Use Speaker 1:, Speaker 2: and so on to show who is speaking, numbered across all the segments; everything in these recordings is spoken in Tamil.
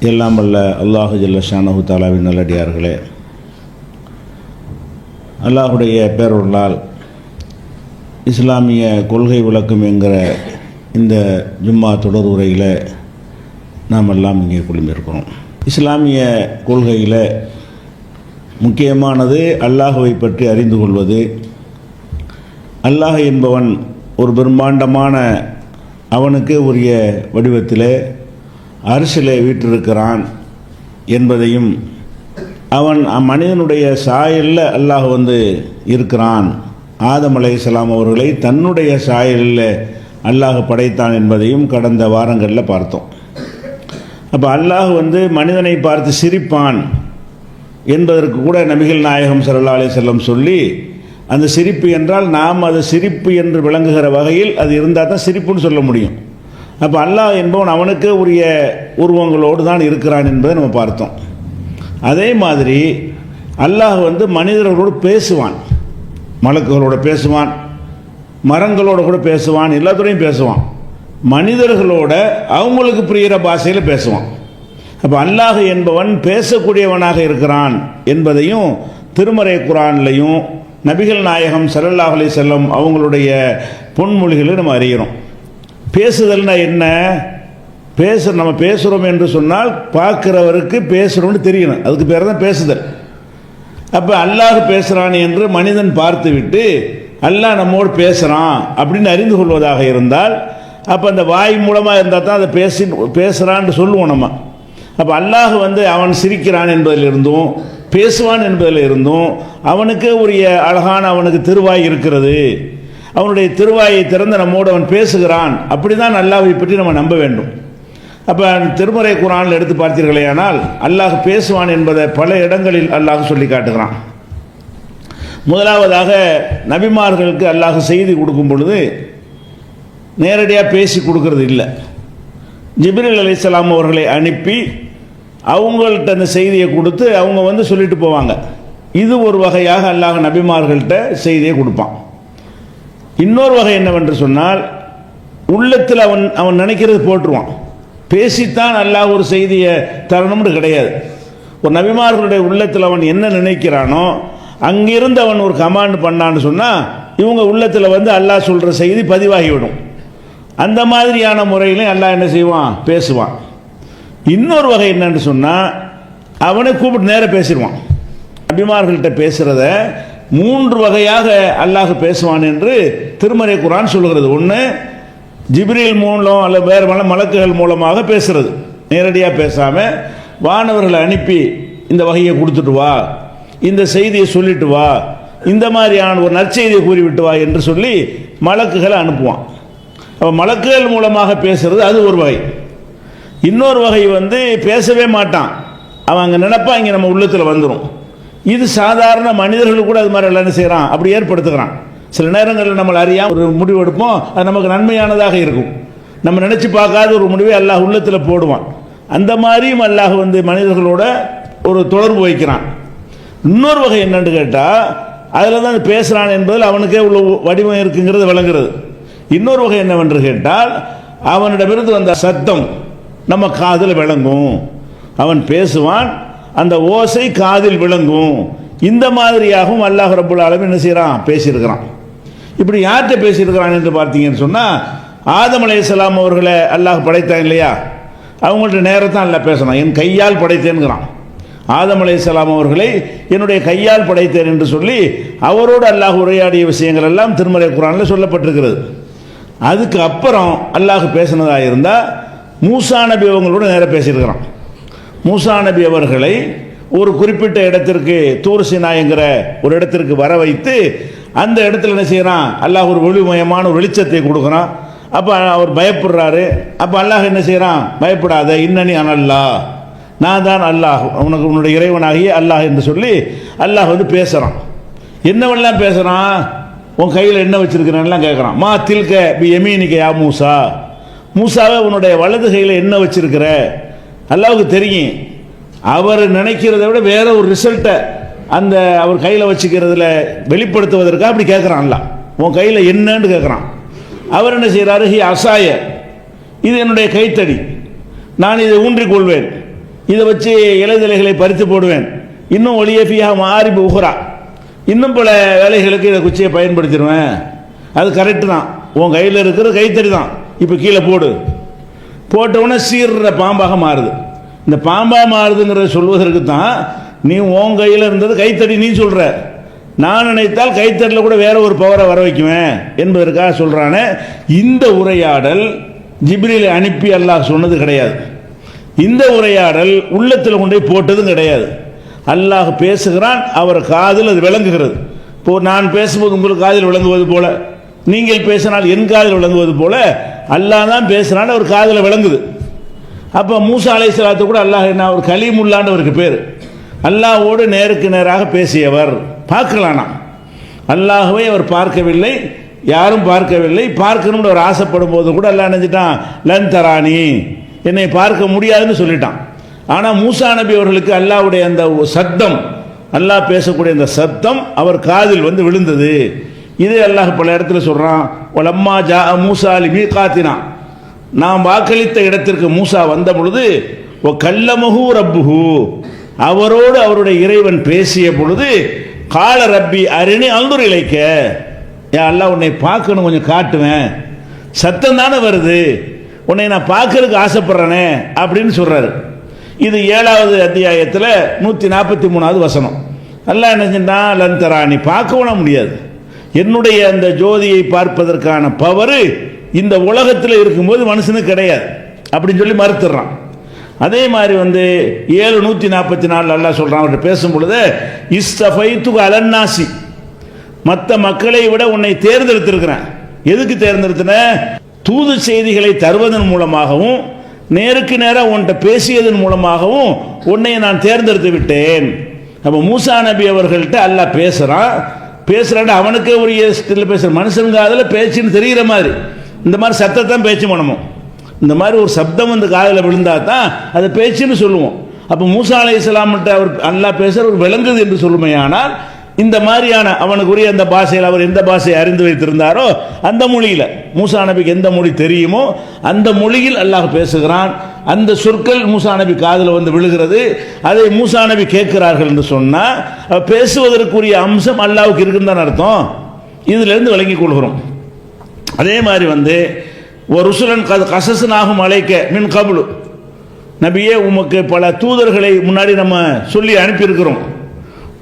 Speaker 1: எல்லாம் வல்ல அல்லாஹு ஜல்ல ஷானஹு தஆலாவின் நல்லடியார்களே, அல்லாஹுடைய பேரருளால் இஸ்லாமிய கொள்கை விளக்கம் என்கிற இந்த ஜும்மா தொடர் உரையில் நாம் எல்லாம் இங்கே குழுமியிருக்கிறோம். இஸ்லாமிய கொள்கையில் முக்கியமானது அல்லாஹுவை பற்றி அறிந்து கொள்வது. அல்லாஹ் என்பவன் ஒரு பிரம்மாண்டமான அவனுக்கு உரிய வடிவத்தில் அரிசிலே வீற்றிருக்கிறான் என்பதையும், அவன் மனிதனுடைய சாயலில் அல்லாஹ் இருக்கிறான், ஆதம் அலைஹிஸ்ஸலாம் அவர்களை தன்னுடைய சாயலில் அல்லாஹ் படைத்தான் என்பதையும் கடந்த வாரங்களில் பார்த்தோம். அப்போ அல்லாஹ் மனிதனை பார்த்து சிரிப்பான் என்பதற்கு கூட நபிகள் நாயகம் ஸல்லல்லாஹு அலைஹி வஸல்லம் சொல்லி, அந்த சிரிப்பு என்றால் நாம் அது சிரிப்பு என்று விளங்குகிற வகையில் அது இருந்தால் தான் சிரிப்புன்னு சொல்ல முடியும். அப்போ அல்லாஹ் என்பவன் அவனுக்கு உரிய உருவங்களோடு தான் இருக்கிறான் என்பதை நம்ம பார்த்தோம். அதே மாதிரி அல்லாஹ் மனிதர்களோடு பேசுவான், மலக்குகளோடு பேசுவான், மரங்களோடு கூட பேசுவான், எல்லாத்துடையும் பேசுவான். மனிதர்களோட அவங்களுக்கு புரிகிற பாஷையில் பேசுவான். அப்போ அல்லாஹ் என்பவன் பேசக்கூடியவனாக இருக்கிறான் என்பதையும் திருமறை குர்ஆன்லையும் நபிகள் நாயகம் ஸல்லல்லாஹு அலைஹி வஸல்லம் அவங்களுடைய பொன்மொழிகளை நம்ம அறிகிறோம். பேசுதல்னா என்ன? நம்ம பேசுகிறோம் என்று சொன்னால் பார்க்கிறவருக்கு பேசுகிறோம்னு தெரியணும், அதுக்கு பேர் தான் பேசுதல். அப்போ அல்லாஹ் பேசுகிறான் என்று மனிதன் பார்த்துவிட்டு அல்லாஹ் நம்மோடு பேசுகிறான் அப்படின்னு அறிந்து கொள்வதாக இருந்தால், அப்போ அந்த வாய் மூலமாக இருந்தால் தான் அதை பேசுகிறான்னு சொல்லுவோம் நம்ம. அப்போ அல்லாஹ் அவன் சிரிக்கிறான் என்பதிலிருந்தும் பேசுவான் என்பதில் இருந்தும் அவனுக்கு உரிய அழகான அவனுக்கு திருவாய் இருக்கிறது, அவனுடைய திருவாயை திறந்து நம்மோடு அவன் பேசுகிறான், அப்படி தான் அல்லாஹ்வை பற்றி நம்ம நம்ப வேண்டும். அப்போ திருமறை குர்ஆனில் எடுத்து பார்த்தீர்களேயானால் அல்லாஹ் பேசுவான் என்பதை பல இடங்களில் அல்லாஹ் சொல்லி காட்டுகிறான். முதலாவதாக நபிமார்களுக்கு அல்லாஹ் செய்தி கொடுக்கும் பொழுது நேரடியாக பேசி கொடுக்கறது இல்லை. ஜிப்ரீல் அலைஹிஸ்ஸலாம் அவர்களை அனுப்பி அவங்கள்ட்ட அந்த செய்தியை கொடுத்து அவங்க சொல்லிட்டு போவாங்க. இது ஒரு வகையாக அல்லாஹ் நபிமார்கள்ட்ட செய்தியை கொடுப்பான். இன்னொரு வகை என்னவென்று சொன்னால், உள்ளத்தில் அவன் நினைக்கிறது போட்டுருவான். பேசித்தான் அல்லாஹ் ஒரு செய்தியை தரணும்னு கிடையாது. ஒரு நபிமார்களுடைய உள்ளத்தில் அவன் என்ன நினைக்கிறானோ அங்கிருந்து அவன் ஒரு கமாண்ட் பண்ணான்னு சொன்னால் இவங்க உள்ளத்தில் அல்லாஹ் சொல்கிற செய்தி பதிவாகிவிடும். அந்த மாதிரியான முறையிலே அல்லாஹ் என்ன செய்வான்? பேசுவான். இன்னொரு வகை என்னன்னு சொன்னால், அவனை கூப்பிட்டு நேராக பேசிடுவான். நபிமார்கள்ட்ட பேசுகிறத 3 வகையாக அல்லாஹ் பேசுவான் என்று திருமறை குர்ஆன் சொல்கிறது. ஒன்று, ஜிப்ரீல் மூலம் அல்லது வேறு மலக்குகள் மூலமாக பேசுறது, நேரடியாக பேசாமல் வானவர்களை அனுப்பி இந்த வகையை கொடுத்துட்டு வா, இந்த செய்தியை சொல்லிட்டு வா, இந்த மாதிரியான ஒரு நற்செய்தியை கூறிவிட்டு வா என்று சொல்லி மலக்குகளை அனுப்புவான். அப்போ மலக்குகள் மூலமாக பேசுறது அது ஒரு வகை. இன்னொரு வகை பேசவே மாட்டான், அவன் அங்கே நினைப்பா இங்கே நம்ம உள்ளத்தில் வந்துடும். இது சாதாரண மனிதர்கள் கூட அது மாதிரி எல்லாம் என்ன செய்கிறான்? அப்படி ஏற்படுத்துகிறான். சில நேரங்களில் நம்மளை அறியாமல் ஒரு முடிவு எடுப்போம், அது நமக்கு நன்மையானதாக இருக்கும். நம்ம நினச்சி பார்க்காத ஒரு முடிவை அல்லாஹ் உள்ளத்தில் போடுவான். அந்த மாதிரியும் அல்லாஹ் மனிதர்களோட ஒரு தொடர்பு வைக்கிறான். இன்னொரு வகை என்னன்னு கேட்டால், அதில் தான் பேசுகிறான் என்பதில் அவனுக்கே உள்ள வடிவம் இருக்குங்கிறது விளங்குறது. இன்னொரு வகை என்னவென்று கேட்டால், அவனிடமிருந்து வந்த சத்தம் நம்ம காதில் விளங்கும், அவன் பேசுவான், அந்த ஓசை காதில் விளங்கும். இந்த மாதிரியாகவும் அல்லாஹ் ரப்புல் ஆலமீன் என்ன செய்கிறான்? பேசியிருக்கிறான். இப்படி யார்கிட்ட பேசியிருக்கிறான் என்று பார்த்தீங்கன்னு சொன்னால், ஆதம் அலைஹிஸ்ஸலாம் அவர்களை அல்லாஹ் படைத்தான் இல்லையா, அவங்கள்ட்ட நேரத்தான் அல்லாஹ் பேசணும். என் கையால் படைத்தேன்கிறான். ஆதம் அலைஹிஸ்ஸலாம் அவர்களை என்னுடைய கையால் படைத்தேன் என்று சொல்லி அவரோடு அல்லாஹ் உரையாடிய விஷயங்கள் எல்லாம் திருமறை குர்ஆனில் சொல்லப்பட்டிருக்கிறது. அதுக்கு அப்புறம் அல்லாஹ் பேசினதாக இருந்தால் மூசா நபி அவங்களோட நேராக பேசியிருக்கிறான். மூசா நபி அவர்களை ஒரு குறிப்பிட்ட இடத்திற்கு தூர் சீனா என்கிற ஒரு இடத்திற்கு வர வைத்து அந்த இடத்துல என்ன செய்கிறான்? அல்லாஹ் ஒரு ஒளிமயமான ஒரு வெளிச்சத்தை கொடுக்குறான். அப்போ அவர் பயப்படுறாரு. அப்போ அல்லாஹ் என்ன செய்கிறான்? பயப்படாத, இன்னனி அனல்லாஹ், நான் தான் அல்லாஹ், உனக்கு உன்னுடைய இறைவனாகிய அல்லாஹ் என்று சொல்லி அல்லாஹ் பேசுகிறான். என்னவெல்லாம் பேசுகிறான்? உன் கையில் என்ன வச்சிருக்கிறேன்லாம் கேட்குறான். மா தில்க பி யமீனிக யா மூசா, மூசாவை உன்னுடைய வலது கையில் என்ன வச்சிருக்கிற? அல்லாஹ்வுக்கு தெரியும், அவர் நினைக்கிறத விட வேற ஒரு ரிசல்ட்டை அந்த அவர் கையில் வச்சுக்கிறதுல வெளிப்படுத்துவதற்காக அப்படி கேட்குறான். அல்லாஹ் உன் கையில் என்னன்னு கேட்குறான். அவர் என்ன செய்கிறாரு? ஹி அசாய, இது என்னுடைய கைத்தடி, நான் இதை ஊன்றிக் கொள்வேன். இதை வச்சு இலைதலைகளை பறித்து போடுவேன், இன்னும் ஒளியஃபியா மாறி உஹ்ரா, இன்னும் பல வேலைகளுக்கு இதை குச்சியை பயன்படுத்திடுவேன். அது கரெக்டு தான், உன் கையில் இருக்கிற கைத்தறி தான், இப்போ கீழே போடு. போட்டவுடனே சீர்ற பாம்பாக மாறுது. இந்த பாம்பா மாறுதுங்கிறத சொல்வதற்கு தான் நீ உன் கையில் இருந்தது கைத்தறி நீ சொல்ற, நான் நினைத்தால் கைத்தறியில் கூட வேற ஒரு பவரை வர வைக்குவேன் என்பதற்காக சொல்றானே. இந்த உரையாடல் ஜிப்ரீலை அனுப்பி அல்லாஹ் சொன்னது கிடையாது. இந்த உரையாடல் உள்ளத்தில் கொண்டு போட்டதும் கிடையாது. அல்லாஹ் பேசுகிறான், அவர் காதில் அது விளங்குகிறது. இப்போ நான் பேசும்போது உங்களுக்கு காதில் விளங்குவது போல, நீங்கள் பேசினால் என் காதில் விளங்குவது போல அல்லாஹ் தான் பேசுறான், அவர் காதில் விளங்குது. அப்போ மூசா அலைஹிஸ்ஸலாத்து கூட அல்லாஹ் என்ன, ஒரு கலீமுல்லான்னு அவருக்கு பேர், அல்லாஹ்வோடு நேருக்கு நேராக பேசியவர். பார்க்கலானா அல்லாஹ்வை அவர் பார்க்கவில்லை, யாரும் பார்க்கவில்லை. பார்க்கணும்னு அவர் ஆசைப்படும் போது கூட அல்லாஹ் நினைச்சிட்டான், லன் தரானி, என்னை பார்க்க முடியாதுன்னு சொல்லிட்டான். ஆனால் மூசா நபி அவர்களுக்கு அல்லாஹ்வுடைய அந்த சத்தம், அல்லாஹ் பேசக்கூடிய அந்த சத்தம் அவர் காதில் வந்து விழுந்தது. இது அல்லாஹ் பல இடத்துல சொல்றான், ஒலம்மா ஜா மூசா அலி மீகாத்தினா, நாம் வாக்களித்த இடத்திற்கு மூசா வந்த பொழுது, ஓ கல்லமஹு ரப்புஹு, அவரோடு அவருடைய இறைவன் பேசிய பொழுது, கால ரப்பி அரிணி அல்துர் இலைக்க, ஏன் அல்லாஹ் உன்னை பார்க்கணும், கொஞ்சம் காட்டுவேன், சத்தம் தானே வருது, உன்னை நான் பார்க்கறதுக்கு ஆசைப்படுறேனே அப்படின்னு சொல்றாரு. இது 7வது அத்தியாயத்தில் 143வது வசனம். அல்லாஹ் என்ன செஞ்சா, லன் தரானி, பார்க்கவும் முடியாது, என்னுடைய அந்த ஜோதியை பார்ப்பதற்கான பவர் இந்த உலகத்தில் இருக்கும்போது மனுஷனுக்கு கிடையாது அப்படின்னு சொல்லி மறுத்துறான். அதே மாதிரி வந்து 7:144 அல்லாஹ் சொல்றான், அவர்கிட்ட பேசும் பொழுது, இஸ்தஃபைத்து அலன்னாசி, மற்ற மக்களை விட உன்னை தேர்ந்தெடுத்திருக்கிறேன். எதுக்கு தேர்ந்தெடுத்தன? தூது செய்திகளை தருவதன் மூலமாகவும் நேருக்கு நேராக உன்கிட்ட பேசியதன் மூலமாகவும் உன்னை நான் தேர்ந்தெடுத்து விட்டேன். அப்போ மூசா நபி அவர்கள்ட்ட அல்லாஹ் பேசுறான், அவனுக்கு ஒரு பேசுற மனுஷனுக்கு அதில் பேச்சுன்னு தெரிகிற மாதிரி, இந்த மாதிரி சத்தத்தான் பேச்சு பண்ணணும். இந்த மாதிரி ஒரு சப்தம் வந்து காதில் விழுந்தா தான் அதை பேச்சுன்னு சொல்லுவோம். அப்போ மூசா அலைஹிஸ்ஸலாம்கிட்ட அவர் அல்லாஹ் பேசுகிற ஒரு விளங்குது என்று சொல்லுமே. ஆனால் இந்த மாதிரியான அவனுக்குரிய அந்த பாஷையில் அவர் எந்த பாஷையை அறிந்து வைத்திருந்தாரோ அந்த மொழியில், மூசா நபிக்கு எந்த மொழி தெரியுமோ அந்த மொழியில் அல்லாஹ் பேசுகிறான். அந்த சொற்கள் மூசா நபி காதில் வந்து விழுகிறது, அதை மூசா நபி கேட்கிறார்கள் என்று சொன்னால் பேசுவதற்குரிய அம்சம் அல்லாஹ்வுக்கு இருக்குன்னு தான் அர்த்தம். இதிலிருந்து விளங்கிக் கொள்கிறோம். அதே மாதிரி வந்து ஒரு ருசுலன் கசஸ்னாகும் அலைக்க மின் கபுலு, நபியே உமக்கு பல தூதர்களை முன்னாடி நம்ம சொல்லி அனுப்பியிருக்கிறோம்.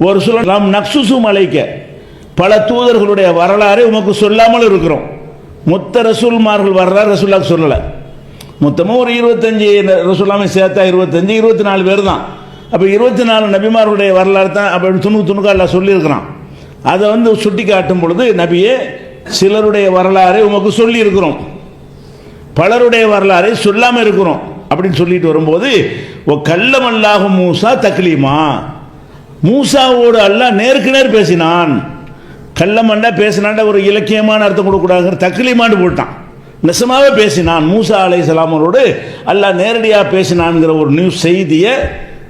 Speaker 1: ஒரு சுலம் நக்சுசும் அலைக்க, பல தூதர்களுடைய வரலாறை உமக்கு சொல்லாமல் இருக்கிறோம். மொத்த ரசூல்மார்கள் வரலாறு ரசூல்லாக்கு சொல்லலை. மொத்தமாக ஒரு 25 ரசூல்லாமே சேர்த்தா 25 24 பேர் தான். அப்போ 24 நபிமார்களுடைய வரலாறு தான் அப்படி துணுக்கா எல்லாம் சொல்லியிருக்கிறான். அதை வந்து சுட்டி காட்டும் பொழுது, நபியே சிலருடைய வரலாறை உமக்கு சொல்லி இருக்கிறோம், பலருடைய வரலாறை சொல்லாமல் இருக்கிறோம் அப்படின்னு சொல்லிட்டு வரும்போது, ஓ கல்லமல்லாஹு மூசா தக்லீமா, மூசாவோடு அல்லாஹ் நேருக்கு நேர் பேசினான். கல்லமண்டா பேசினாண்டா ஒரு இலக்கியமான அர்த்தம் கொடுக்கூடாது, தக்லீமான்னு போட்டான். நெசமாவே பேசினான், மூசா அலைஹிஸ்ஸலாமோடு அல்லாஹ் நேரடியாக பேசினான்ங்கிற ஒரு நியூஸ் செய்தியை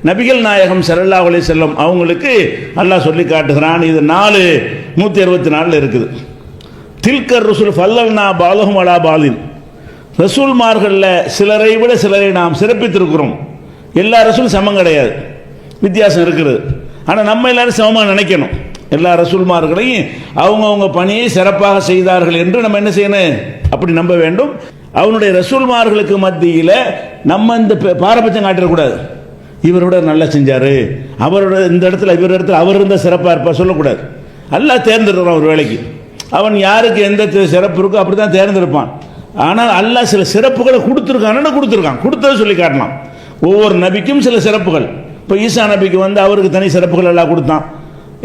Speaker 1: நபிகள் நாயகம் ஸல்லல்லாஹு அலைஹி வஸல்லம் அவங்களுக்கு அல்லாஹ் சொல்லி காட்டுகிறான். இது 4:164 இருக்குது. தில்கர் ரசூல் ஃபல்லல்னா பாலஹும் அலா பாலின், ரசூல்மார்களில் சிலரை விட சிலரை நாம் சிறப்பித்திருக்கிறோம். எல்லா ரசூலும் சமம் கிடையாது, வித்தியாசம் இருக்குது. ஆனால் நம்ம எல்லாரும் சமமாக நினைக்கணும். எல்லா ரசூல்மார்களையும் அவங்கவுங்க பணியை சிறப்பாக செய்தார்கள் என்று நம்ம என்ன செய்யணும், அப்படி நம்ப வேண்டும். அவனுடைய ரசூல்மார்களுக்கு மத்தியில் நம்ம இந்த பாரபட்சம் காட்டிடக்கூடாது. இவரோட நல்லா செஞ்சார், அவரோட இந்த இடத்துல இவர் இடத்துல அவர் இருந்த சிறப்பாக இருப்பார் சொல்லக்கூடாது. அல்லாஹ் தேர்ந்தெடுக்கிறான் ஒரு வேலைக்கு, அவன் யாருக்கு எந்த சிறப்பு இருக்கோ அப்படி தான் தேர்ந்தெடுப்பான். ஆனால் அல்லாஹ் சில சிறப்புகளை கொடுத்துருக்கான் சொல்லி காட்டலாம். ஒவ்வொரு நபிக்கும் சில சிறப்புகள். இப்போ ஈசா நபிக்கு வந்து அவருக்கு தனி சிறப்புகள் எல்லாம் கொடுத்தான்.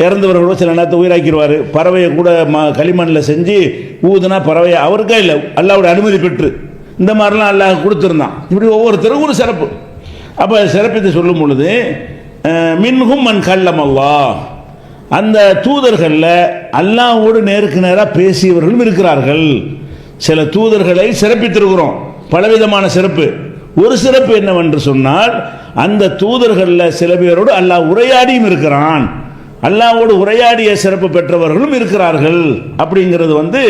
Speaker 1: இறந்தவர்களோட சில நேரத்தை உயிராக்கிடுவார். பறவையை கூட களிமண்ணில் செஞ்சு ஊதுனா பறவையை அவருக்கா இல்லை, அல்லாஹ்வுடைய அனுமதி பெற்று இந்த மாதிரிலாம் அல்லாஹ் கொடுத்துருந்தான். இப்படி ஒவ்வொருத்தருக்கும் ஒரு சிறப்பு. அப்போ சிறப்பித்து சொல்லும் பொழுது, மின்ஹும் மன் கல்லம் அல்லாஹ், அந்த தூதர்களில் அல்லாஹ்வோடு நேருக்கு நேராக பேசியவர்களும் இருக்கிறார்கள். சில தூதர்களை சிறப்பித்திருக்கிறோம், பலவிதமான சிறப்பு. ஒரு சிறப்பு என்னவென்று சொன்னால், அந்த தூதர்களில் சில பேரோடு அல்லாஹ் உரையாடியும் இருக்கிறான், அல்லாஹ்வோடு உரையாடிய சிறப்பு பெற்றவர்களும் இருக்கிறார்கள். அப்படிங்கிறது வந்து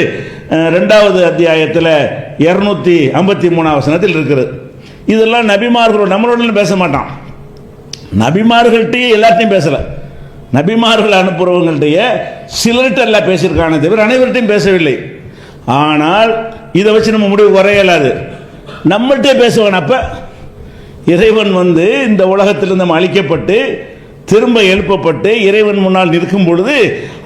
Speaker 1: 2வது அத்தியாயத்தில் 253 வசனத்தில் இருக்கிறது. இதெல்லாம் நபிமார்களோடு நம்மளோட பேச மாட்டான். நபிமார்கள்ட்டே எல்லாத்தையும் பேசல, நபிமார்கள் அனுப்புறவங்கள்ட்டயே சிலர்கிட்ட எல்லாம் பேசியிருக்கானே தவிர அனைவர்கிட்டையும் பேசவில்லை. ஆனால் இதை வச்சு நம்ம முடிவு வர இயலாது, நம்மள்கிட்டே பேசுவான். அப்ப இறைவன் வந்து இந்த உலகத்திலிருந்து நம்ம அழிக்கப்பட்டு திரும்ப எழுப்பப்பட்டு இறைவன் முன்னால் நிற்கும் பொழுது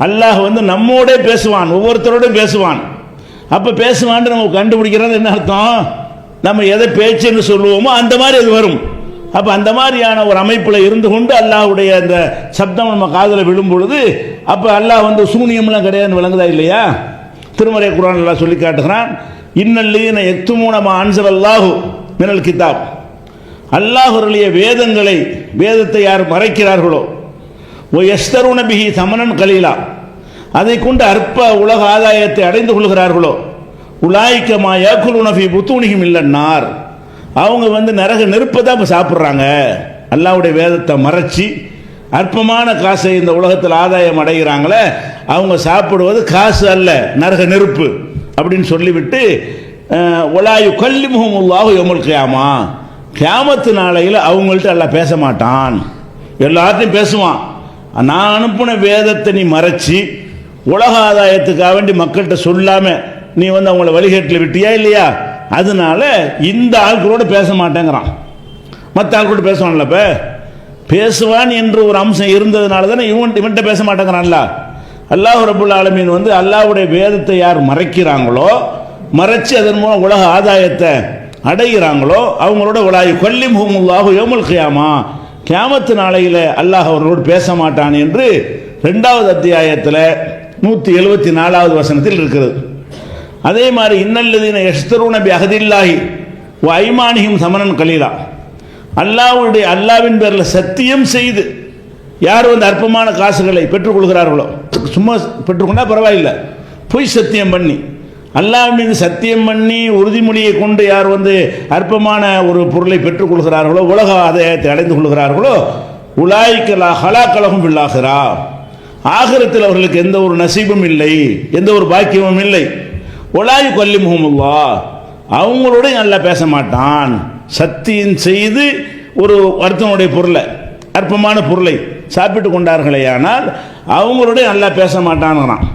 Speaker 1: அல்லாஹ் வந்து நம்மோட பேசுவான், ஒவ்வொருத்தரோடும் பேசுவான். அப்ப பேசுவான்னு நம்ம கண்டுபிடிக்கிறது என்ன அர்த்தம்? நம்ம எதை பேச்சுன்னு சொல்லுவோமோ அந்த மாதிரி அது வரும். அப்ப அந்த மாதிரியான ஒரு அமைப்பில் இருந்து கொண்டு அல்லாஹ்வுடைய அந்த சப்தம் நம்ம காதில் விழும் பொழுது அப்ப அல்லாஹ் வந்து சூனியம்லாம் கிடையாதுன்னு விளங்குதா இல்லையா? திருமறை குர்ஆன் அல்லாஹ் சொல்லி காட்டுகிறான், இன்னல்லதீன யக்துமூன மா அன்ஸலல்லாஹு மினல் கிதாப், அல்லாஹ்வுடைய வேதங்களை, வேதத்தை யார் மறைக்கிறார்களோ, ஓ யஸ்தருன பிஹி தமனன் கலீலா, அதை கொண்டு அற்ப உலக ஆதாயத்தை அடைந்து கொள்கிறார்களோ, உலாயிக்க மா யாக்குலுன ஃபீ புத்தூனிஹிம் இல்லன்னார், அவங்க வந்து நரக நெருப்பை தான் இப்போ சாப்பிட்றாங்க. அல்லாஹ்வுடைய வேதத்தை மறைச்சி அற்பமான காசை இந்த உலகத்தில் ஆதாயம் அடைகிறாங்களே, அவங்க சாப்பிடுவது காசு அல்ல, நரக நெருப்பு அப்படின்னு சொல்லிவிட்டு ஒலாயு கல்லிமுஹுமுல்லாஹு யௌமல் கியாமா, கியாமத்து நாளையில் அவங்கள்ட்ட எல்லாம் பேச மாட்டான், எல்லாத்தையும் பேசுவான். நான் அனுப்பின வேதத்தை நீ மறைச்சி உலக ஆதாயத்துக்காக வேண்டி மக்கள்கிட்ட சொல்லாம நீ வந்து அவங்கள வழிகேட்டில் விட்டியா இல்லையா? அதனால இந்த ஆட்களோட பேச மாட்டேங்கிறான், மற்ற ஆட்களோட பேசுவான்ல. இப்ப பேசுவான் என்று ஒரு அம்சம் இருந்ததுனால தானே இவன்கிட்ட பேச மாட்டேங்கிறான்ல. அல்லாஹ் ரப்புல் ஆலமீன் வந்து அல்லாஹ்வுடைய வேதத்தை யார் மறைக்கிறாங்களோ, மறைச்சு அதன் மூலம் உலக ஆதாயத்தை அடைகிறாங்களோ அவங்களோட உலாயு கல்லிமுஹுமுல்லாஹு யௌமல் கியாமா, கியாமத்து நாளையில் அல்லாஹ் அவர்களோடு பேச மாட்டான் என்று 2வது அத்தியாயத்தில் 174வது வசனத்தில் இருக்கிறது. அதே மாதிரி இன்னல்லதீன யஷ்தரூன பி அஹதில்லாஹி வ ஐமானிஹிம் சமனன் கலீலா, அல்லாஹ்வின் பேரில் சத்தியம் செய்து யார் வந்து அற்பமான காசுகளை பெற்றுக்கொள்கிறார்களோ, சும்மா பெற்றுக்கொண்டா பரவாயில்லை, பொய் சத்தியம் பண்ணி அல்லாஹ் மீது சத்தியம் பண்ணி உறுதிமொழியை கொண்டு யார் வந்து அற்பமான ஒரு பொருளை பெற்றுக்கொள்கிறார்களோ, உலக ஆதாயத்தை அடைந்து கொள்கிறார்களோ, உலாயிக்கலா ஹலாக்கலகும் பில்லாகிறா, ஆகிரத்தில் அவர்களுக்கு எந்த ஒரு நசீபும் இல்லை, எந்த ஒரு பாக்கியமும் இல்லை. ஒலாயு கல்லிமுஹுமுல்லா, அவங்களோட நல்லா பேச மாட்டான். சத்தியம் செய்து ஒரு அர்த்தனுடைய பொருளை, அற்பமான பொருளை சாப்பிட்டு கொண்டார்களே ஆனால் அவங்களோட நல்லா பேச மாட்டான்ங்கிறான்.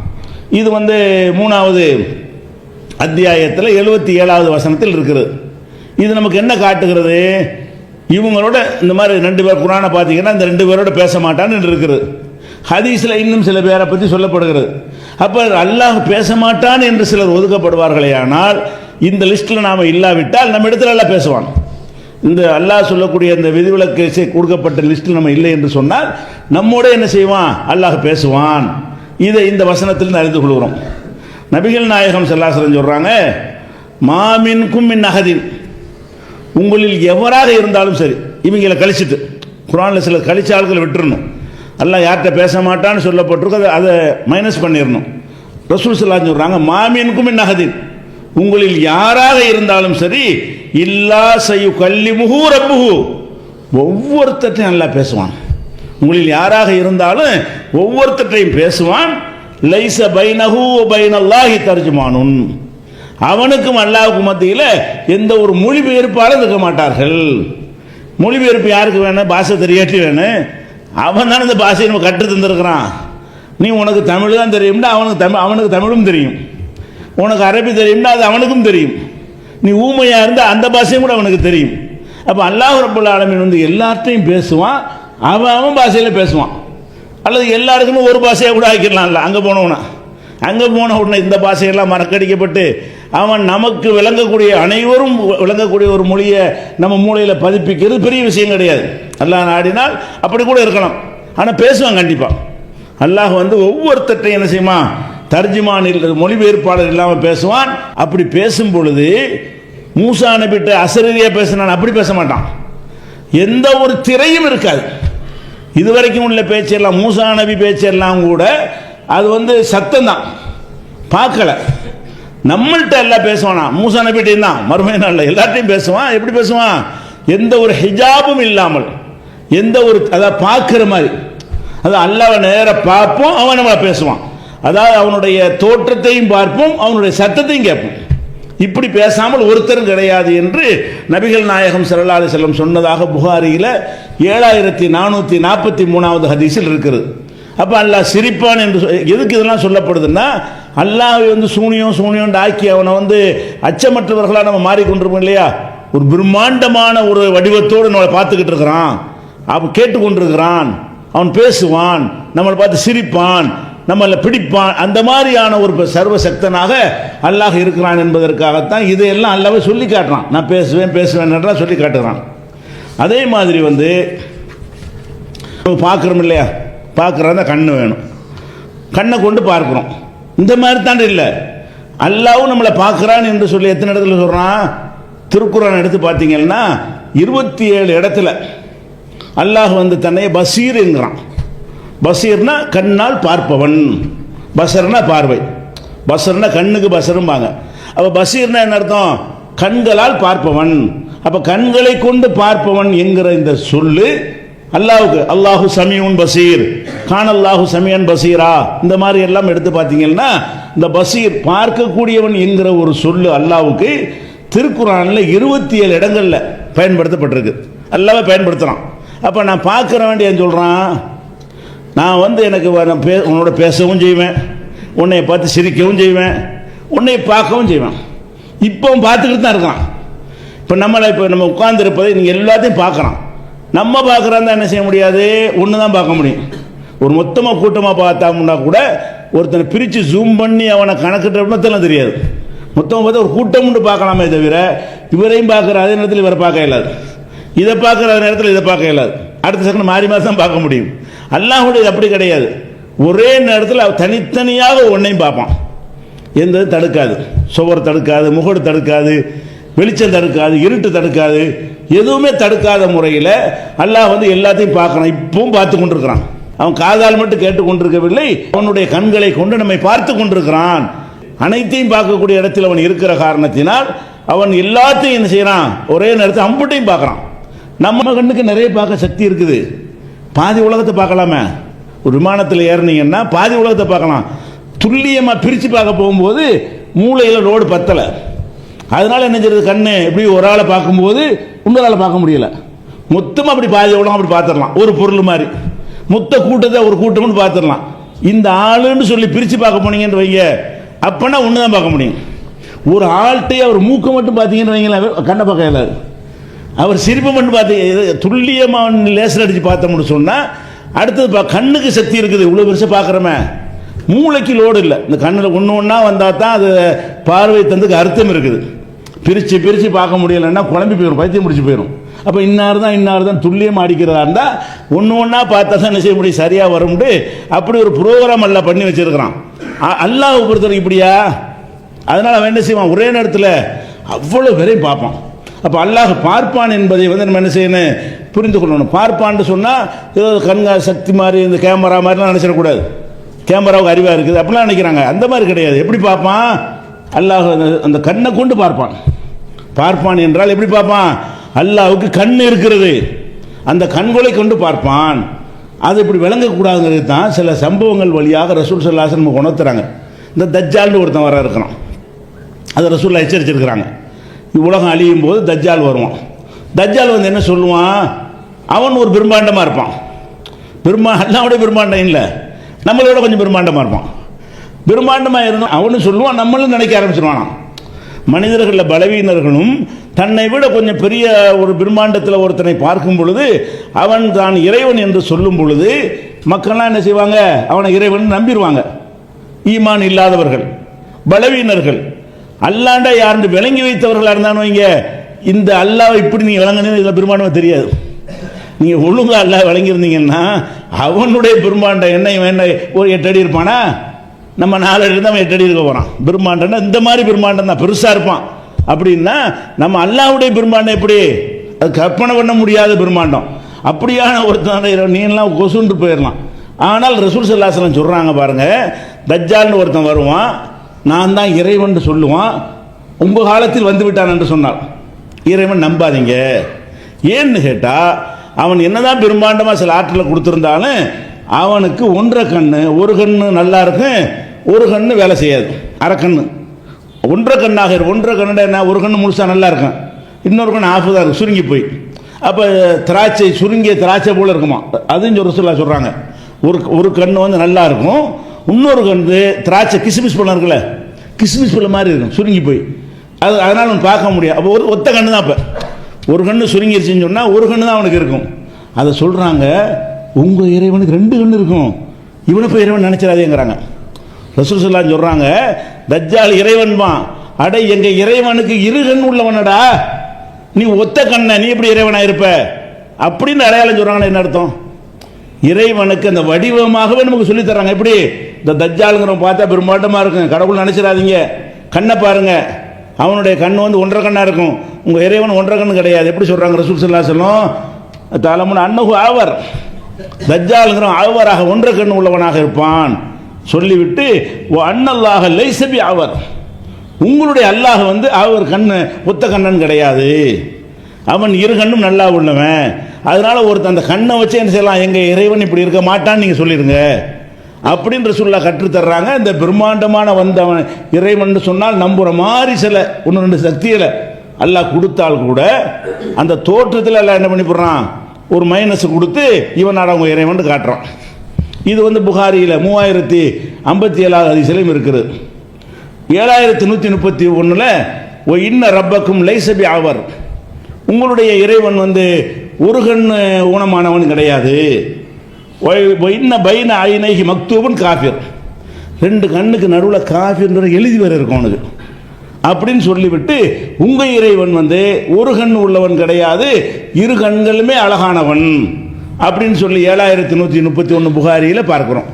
Speaker 1: இது வந்து 3வது அத்தியாயத்தில் 77வது வசனத்தில் இருக்கிறது. இது நமக்கு என்ன காட்டுகிறது? இவங்களோட இந்த மாதிரி 2 பேர் குர்ஆனை பார்த்தீங்கன்னா இந்த 2 பேரோட பேச மாட்டான்னு இருக்கிறது. ஹதீஸில் இன்னும் சில பேரை பற்றி சொல்லப்படுகிறது. அப்போ அல்லாஹ் பேச மாட்டான் என்று சிலர் ஒதுக்கப்படுவார்களே ஆனால் இந்த லிஸ்ட்டில் நாம் இல்லாவிட்டால் நம்ம இடத்துல எல்லாம் பேசுவான். இந்த அல்லாஹ் சொல்லக்கூடிய இந்த விதிவிலக்கு கொடுக்கப்பட்ட லிஸ்ட்டில் நம்ம இல்லை என்று சொன்னால் நம்மோட என்ன செய்வான்? அல்லாஹ் பேசுவான். இதை இந்த வசனத்தில் அறிந்து கொள்கிறோம். நபிகள் நாயகம் ஸல்லல்லாஹு அலைஹி வஸல்லம் சொல்றாங்க, மாமின்கும் மின் அஹதின், உங்களில் எவராக இருந்தாலும் சரி, இவங்களை கழிச்சிட்டு குர்ஆனில் சில கழிச்ச ஆட்களை விட்டுறணும். அல்லாஹ் யார்கிட்ட பேச மாட்டான்னு சொல்லப்பட்டிருக்கு, அதை மைனஸ் பண்ணிடணும். ரசூல் ஸல்லல்லாஹு அலைஹி வஸல்லம் சொல்றாங்க, மாமின்கும் மின் அஹதின், உங்களில் யாராக இருந்தாலும் சரி, இல்லா சயு கல்லிமுஹு ரப்புஹு, ஒவ்வொருத்தரையும் நல்லா பேசுவான். உங்களில் யாராக இருந்தாலும் ஒவ்வொருத்தரையும் பேசுவான். லைஸ பைனஹு வ பைனல்லாஹி தர்ஜுமானுன், அவனுக்கும் அல்லாஹ்வுக்கும் மத்தியில் எந்த ஒரு மொழிபெயர்ப்பாலும் இருக்க மாட்டார்கள். மொழிபெயர்ப்பு யாருக்கு வேணும்? பாஷை தெரியாட்டி வேணும். அவன் தானே இந்த பாஷையை நம்ம கற்று தந்திருக்கிறான். நீ உனக்கு தமிழ் தான் தெரியும்னா அவனுக்கு தமிழும் தெரியும், உனக்கு அரபி தெரியும்னா அது அவனுக்கும் தெரியும். நீ ஊமையாக இருந்தால் அந்த பாஷையும் கூட அவனுக்கு தெரியும். அப்போ அல்லாஹ் ரப்புல் ஆலமீன் வந்து எல்லார்ட்டையும் பேசுவான், அவன் பாஷையில் பேசுவான். அல்லது எல்லாருக்குமே ஒரு பாஷையாக கூட ஆக்கிடலாம்ல. அங்கே போன உடனே இந்த பாஷையெல்லாம் மறக்கடிக்கப்பட்டு அவன் நமக்கு விளங்கக்கூடிய அனைவரும் விளங்கக்கூடிய ஒரு மொழியை நம்ம மூளையில் பதிப்பிக்கிறது பெரிய விஷயம் கிடையாது. அல்லாஹ் நாடினால் அப்படி கூட இருக்கலாம். ஆனால் பேசுவான் கண்டிப்பாக. அல்லாஹ் வந்து ஒவ்வொருத்தட்டையும் என்ன செய்யுமா? தர்ஜுமானில் மொழிபெயர்ப்பாளர் இல்லாமல் பேசுவான். அப்படி பேசும் பொழுது மூசா நபிட்ட அசரீரியா பேசினான், அப்படி பேச மாட்டான். எந்த ஒரு திரையும் இருக்காது. இதுவரைக்கும் உள்ள பேச்செல்லாம், மூசா நபி பேச்செல்லாம் கூட அது வந்து சத்தம் தான், பார்க்கல. நம்மள்கிட்ட எல்லாம் பேசுவானா? மூசா நபிட்டையும் தான், மறுமை நாளில் எல்லாத்தையும் பேசுவான். எப்படி பேசுவான்? எந்த ஒரு ஹிஜாபும் இல்லாமல், எந்த ஒரு அதை பார்க்குற மாதிரி, அது அல்லாஹ்வை நேர பார்ப்போம், அவன் நம்மளை பேசுவான். அதாவது அவனுடைய தோற்றத்தையும் பார்ப்போம், அவனுடைய சத்தத்தையும் கேட்போம். இப்படி பேசாமல் ஒருத்தரும் கிடையாது என்று நபிகள் நாயகம் ஸல்லல்லாஹு அலைஹி வஸல்லம் சொன்னதாக புகாரியில் 7443வது ஹதீஸில் இருக்குது. அப்போ அல்லாஹ் சிரிப்பான் என்று எதுக்கு இதெல்லாம் சொல்லப்படுதுன்னா, அல்லாஹ் வந்து சூனியம் ஆக்கி அவனை வந்து அச்சமற்றவர்களாக நம்ம மாறிக்கொண்டிருப்போம் இல்லையா. ஒரு பிரம்மாண்டமான ஒரு வடிவத்தோடு நம்மளை பார்த்துக்கிட்டு இருக்கிறான், அவன் கேட்டுக்கொண்டிருக்கிறான், அவன் பேசுவான், நம்மளை பார்த்து சிரிப்பான், நம்மளை பிடிப்பான், அந்த மாதிரியான ஒரு சர்வசக்தனாக அல்லாஹ் இருக்கிறான் என்பதற்காகத்தான் இதையெல்லாம் அல்லாஹ்வே சொல்லி காட்டுறான். நான் பேசுவேன் சொல்லி காட்டுறான். அதே மாதிரி வந்து பார்க்குறோம் இல்லையா, பார்க்குறதா கண்ணு வேணும், கண்ணை கொண்டு பார்க்குறோம். இந்த மாதிரி தான் இல்லை, அல்லாஹ்வும் நம்மளை பார்க்குறான் என்று சொல்லி எத்தனை இடத்துல சொல்கிறான். திருக்குர்ஆன் எடுத்து பார்த்தீங்கன்னா 27 இடத்துல அல்லாஹ் வந்து தன்னை பசீர் என்கிறான். பசீர்னா கண்ணால் பார்ப்பவன், பசர்னா பார்வை, பசர்னா கண்ணுக்கு பசரும்பாங்க. அப்போ பசீர்னா என்ன அர்த்தம்? கண்களால் பார்ப்பவன். அப்போ கண்களை கொண்டு பார்ப்பவன் என்கிற இந்த சொல்லு அல்லாஹ்வுக்கு. அல்லாஹு சமீஉன் பசீர், கானல்லாஹு சமீஅன் பசீரா, இந்த மாதிரி எல்லாம் எடுத்து பார்த்தீங்கன்னா இந்த பசீர் பார்க்கக்கூடியவன் என்கிற ஒரு சொல்லு அல்லாஹ்வுக்கு திருக்குர்ஆனில் 27 இடங்களில் பயன்படுத்தப்பட்டிருக்கு. அல்லாஹ்வே பயன்படுத்துகிறான். அப்போ நான் பார்க்குற வேண்டியன்னு சொல்கிறான், நான் வந்து எனக்கு உன்னோட பேசவும் செய்வேன், உன்னை பார்த்து சிரிக்கவும் செய்வேன், உன்னை பார்க்கவும் செய்வேன். இப்போ பார்த்துக்கிட்டு தான் இருக்கான். இப்போ நம்ம உட்கார்ந்துருப்பதை நீங்கள் எல்லாத்தையும் பார்க்குறான். நம்ம பார்க்குறான் என்ன செய்ய முடியாது, ஒன்று தான் பார்க்க முடியும். ஒரு மொத்தமாக கூட்டமாக பார்த்தோம்னா கூட ஒருத்தனை பிரித்து ஜூம் பண்ணி அவனை கணக்கிட்டலாம் தெரியாது. மொத்தமாக பார்த்தா ஒரு கூட்டம்னு பார்க்கலாமே தவிர இவரையும் பார்க்குற அதே நேரத்தில் இவரை பார்க்க இயலாது, இதை பார்க்குற நேரத்தில் இதை பார்க்க இயலாது. அடுத்த செகண்ட் மாறி மாதம் தான் பார்க்க முடியும். அல்லாஹ்வுடைய அப்படி கிடையாது. ஒரே நேரத்தில் தனித்தனியாக ஒன்றையும் பார்ப்பான். எந்த தடுக்காது, சுவர் தடுக்காது, முகடு தடுக்காது, வெளிச்சம் தடுக்காது, இருட்டு தடுக்காது, எதுவுமே தடுக்காத முறையில் அல்லாஹ் வந்து எல்லாத்தையும் பார்க்கறான். இப்பவும் பார்த்து கொண்டிருக்கிறான். அவன் காதால் மட்டும் கேட்டுக்கொண்டிருக்கவில்லை, அவனுடைய கண்களை கொண்டு நம்மை பார்த்து கொண்டிருக்கிறான். அனைத்தையும் பார்க்கக்கூடிய இடத்தில் அவன் இருக்கிற காரணத்தினால் அவன் எல்லாத்தையும் என்ன செய்யறான், ஒரே நேரத்தில் அம்புட்டையும் பார்க்கறான். நம்ம கண்ணுக்கு நிறைய பார்க்க சக்தி இருக்குது. பாதி உலகத்தை பார்க்கலாமே. ஒரு விமானத்தில் ஏறினீங்கன்னா பாதி உலகத்தை பார்க்கலாம். துல்லியமாக பிரித்து பார்க்க போகும்போது மூளையில் லோடு பத்தலை. அதனால என்ன செய்யறது, கண்ணு எப்படி ஒரு ஆளை பார்க்கும்போது இன்னொரு ஆளை பார்க்க முடியல. மொத்தமாக அப்படி பாதி உலகம் அப்படி பார்த்துடலாம். ஒரு பொருள் மாதிரி மொத்த கூட்டத்தை ஒரு கூட்டம்னு பார்த்துடலாம். இந்த ஆளுன்னு சொல்லி பிரித்து பார்க்க போனீங்கன்னு வைங்க, அப்போனா ஒன்று தான் பார்க்க முடியும். ஒரு ஆள்கிட்டே அவர் மூக்கை மட்டும் பார்த்தீங்கன்னு வைங்களேன், கண்ணை பார்க்க இயலாது. அவர் சிரிப்பு மட்டும் பார்த்து துல்லியமாக லேசர் அடித்து பார்த்தோம்னு சொன்னால் அடுத்தது கண்ணுக்கு சக்தி இருக்குது. இவ்வளோ பெருசாக பார்க்குறோமே, மூளைக்கு லோடு இல்லை. இந்த கண்ணில் ஒன்று ஒன்றா வந்தால் தான் அது பார்வை தந்துக்கு அர்த்தம் இருக்குது. பிரித்து பார்க்க முடியலைன்னா குழம்பி போயிடும், பைத்தியம் முடிச்சு போயிடும். அப்போ இன்னார் தான் துல்லியமாக அடிக்கிறதா இருந்தால் ஒன்று ஒன்றா பார்த்தா தான் என்ன செய்ய முடியும், சரியாக வரும்னு அப்படி ஒரு ப்ரோக்ராம் எல்லாம் பண்ணி வச்சிருக்கிறான். அல்லாஹ் பொறுத்தவரைக்கும் இப்படியா? அதனால் அவன் என்ன செய்வான், ஒரே நேரத்தில் அவ்வளோ பேரையும் பார்ப்பான். அப்போ அல்லாஹ் பார்ப்பான் என்பதை வந்து நம்ம என்ன செய்யணும், புரிந்து கொள்ளணும். பார்ப்பான்னு சொன்னால் ஏதோ கண்கா சக்தி மாதிரி இந்த கேமரா மாதிரிலாம் நினச்சிடக்கூடாது. கேமராவுக்கு அறிவாக இருக்குது அப்படிலாம் நினைக்கிறாங்க. அந்த மாதிரி கிடையாது. எப்படி பார்ப்பான், அல்லாஹ் அந்த கண்ணை கொண்டு பார்ப்பான். பார்ப்பான் என்றால் எப்படி பார்ப்பான், அல்லாஹ்வுக்கு கண் இருக்கிறது, அந்த கண்களை கொண்டு பார்ப்பான். அது இப்படி விளங்கக்கூடாதுங்கிறது தான் சில சம்பவங்கள் வழியாக ரசூல் ஸல்லல்லாஹு அலைஹி வஸல்லம் உணர்த்துறாங்க. இந்த தஜ்ஜால்னு ஒருத்தன் வர இருக்கிறான், அதை ரசூலுல்லாஹ் எச்சரிச்சிருக்கிறாங்க. உலகம் அழியும் போது தஜ்ஜால் வருவான். தஜ்ஜால் வந்து என்ன சொல்லுவான், அவன் ஒரு பிரம்மாண்டமாக இருப்பான். அல்லாஹ்வுடைய பிரம்மாண்டம் இல்லை, நம்மளோட கொஞ்சம் பிரம்மாண்டமாக இருப்பான். பிரம்மாண்டமாக இருந்தால் அவனு சொல்லுவான், நம்மளும் நினைக்க ஆரம்பிச்சிருவானா. மனிதர்களில் பலவீனர்களும் தன்னை விட கொஞ்சம் பெரிய ஒரு பிரம்மாண்டத்தில் ஒருத்தனை பார்க்கும் பொழுது அவன் தான் இறைவன் என்று சொல்லும் பொழுது மக்கள்லாம் என்ன செய்வாங்க, அவனை இறைவன் நம்பிடுவாங்க. ஈமான் இல்லாதவர்கள், பலவீனர்கள், அல்லாண்டா யாருன்னு விளங்கி வைத்தவர்களாக இருந்தான்னு வைங்க, இந்த அல்லாஹ் இப்படி நீங்கள் விளங்கணும் இதில் பிரம்மாண்டமாக தெரியாது. நீங்கள் ஒழுங்காக அல்லாஹ் விளங்கியிருந்தீங்கன்னா அவனுடைய பிரம்மாண்டம் என்ன, வேண்ட ஒரு 8 அடி இருப்பானா, நம்ம 4 அடி இருந்தால் அவன் 8 அடி இருக்க போகிறான். பிரம்மாண்டம்னா இந்த மாதிரி பிரம்மாண்டம் தான், பெருசாக இருப்பான். அப்படின்னா நம்ம அல்லாஹ்வுடைய பிரம்மாண்டம் எப்படி, அது கற்பனை பண்ண முடியாத பிரம்மாண்டம். அப்படியான ஒருத்தன் நீலாம் கொசுன்று போயிடலாம். ஆனால் ரசூல் ஸல்லல்லாஹு அலைஹி வஸல்லம் சொல்கிறாங்க பாருங்க, தஜ்ஜால்னு ஒருத்தன் வருவான், நான் தான் இறைவன் சொல்லுவான், உங்கள் காலத்தில் வந்து விட்டான் என்று சொன்னார். இறைவன் நம்பாதீங்க. ஏன்னு கேட்டால் அவன் என்னதான் பிரம்மாண்டமாக சில ஆற்றலை கொடுத்துருந்தாலும் அவனுக்கு ஒன்றரை கண்ணு, ஒரு கண்ணு நல்லா இருக்கும், ஒரு கண்ணு வேலை செய்யாது, அரை கண்ணு. ஒன்றரை கண்ணாக இருக்கும். ஒன்றரை கண்ணு என்ன, ஒரு கண்ணு முழுசாக நல்லா இருக்கும், இன்னொரு கண்ணு ஆஃப் தான் இருக்கும், சுருங்கி போய். அப்போ திராட்சை சுருங்கிய திராட்சை போல் இருக்குமா, அதுவும் ரசூலுல்லாஹ் சொல்கிறாங்க. ஒரு கண்ணு வந்து நல்லா இருக்கும், இன்னொரு கண்ணு திராட்சை கிஸ்மிஸ் பழம் இருக்குல்ல, கிஸ்மிஸ் பழம் மாதிரி இருக்கும், சுருங்கி போய். அதனால் அவன் பார்க்க முடியாது. அப்போ ஒத்த கண்ணு தான். அப்போ ஒரு கண்ணு சுருங்கிருச்சுன்னு சொன்னால் ஒரு கண்ணு தான் அவனுக்கு இருக்கும். அதை சொல்கிறாங்க, உங்கள் இறைவனுக்கு 2 கண்ணு இருக்கும், இவனை போய் இறைவன் நினைச்சிடாதேங்கிறாங்க. ரசூல் ஸல்லல்லாஹு சொல்கிறாங்க, தஜ்ஜால் இறைவன்மா, அடை எங்கள் இறைவனுக்கு 2 கண் உள்ளவனடா, நீ ஒத்த கண்ணை, நீ எப்படி இறைவனாக இருப்ப அப்படின்னு அடையாளம் சொல்கிறாங்கன்னா என்ன அர்த்தம்? இறைவனுக்கு அந்த வடிவமாகவே நமக்கு சொல்லித் தர்றாங்க. எப்படி இந்த தஜ்ஜாலுங்கிறவன் பார்த்தா பெரும்பாட்டமாக இருக்கும், கடவுள் நினைச்சிடாதீங்க, கண்ணை பாருங்க, அவனுடைய கண்ணு வந்து 1.5 கண்ணா இருக்கும், உங்கள் இறைவன் 1.5 கண்ணு கிடையாது. எப்படி சொல்கிறாங்க ரசூல் ஸல்லல்லாஹு அலைஹி வஸல்லம்? தலமுன் அன்னஹு ஆவர், தஜ்ஜாலுங்கிறவன் ஆவராக 1.5 கண்ணு உள்ளவனாக இருப்பான் சொல்லிவிட்டு, அன்னல்லாஹ லைஸ பி ஆவர், உங்களுடைய அல்லாஹ் வந்து அவர் கண்ணு ஒத்த கண்ணன் கிடையாது, அவன் 2 கண்ணும் நல்லா உள்ளவன். அதனால ஒருத்தன் அந்த கண்ணை வச்சு என்ன செய்யலாம், எங்கள் இறைவன் இப்படி இருக்க மாட்டான்னு நீங்கள் சொல்லிடுங்க அப்படின்னு ரசூலுல்லாஹ் கற்றுத்தர்றாங்க. இந்த பிரம்மாண்டமான வந்தவன் இறைவன் சொன்னால் நம்புற மாதிரி சில 1-2 சக்திகளை அல்லாஹ் கொடுத்தால் கூட அந்த தோற்றத்தில் எல்லாம் என்ன பண்ணி போடுறான், ஒரு மைனஸ் கொடுத்து இவன் அவங்க இறைவன் காட்டுறான். இது வந்து புகாரியில் 3057 ஹதீஸிலும் இருக்குது. 7131 இன்ன ரப்பக்கும் லைஸ பி ஆவர், உங்களுடைய இறைவன் வந்து ஒரு கண் ஊனமானவன் கிடையாது. இன்ன பைன ஐனைஹி மக்தூபன் காஃபிர், 2 கண்ணுக்கு நடுவில் காஃபிர்ன்ற எழுதி வர இருக்கும் அவனுக்கு அப்படின்னு சொல்லிவிட்டு, உங்கள் இறைவன் வந்து ஒரு கண் உள்ளவன் கிடையாது, 2 கண்களுமே அழகானவன் அப்படின்னு சொல்லி 7131 புகாரியில் பார்க்கிறோம்.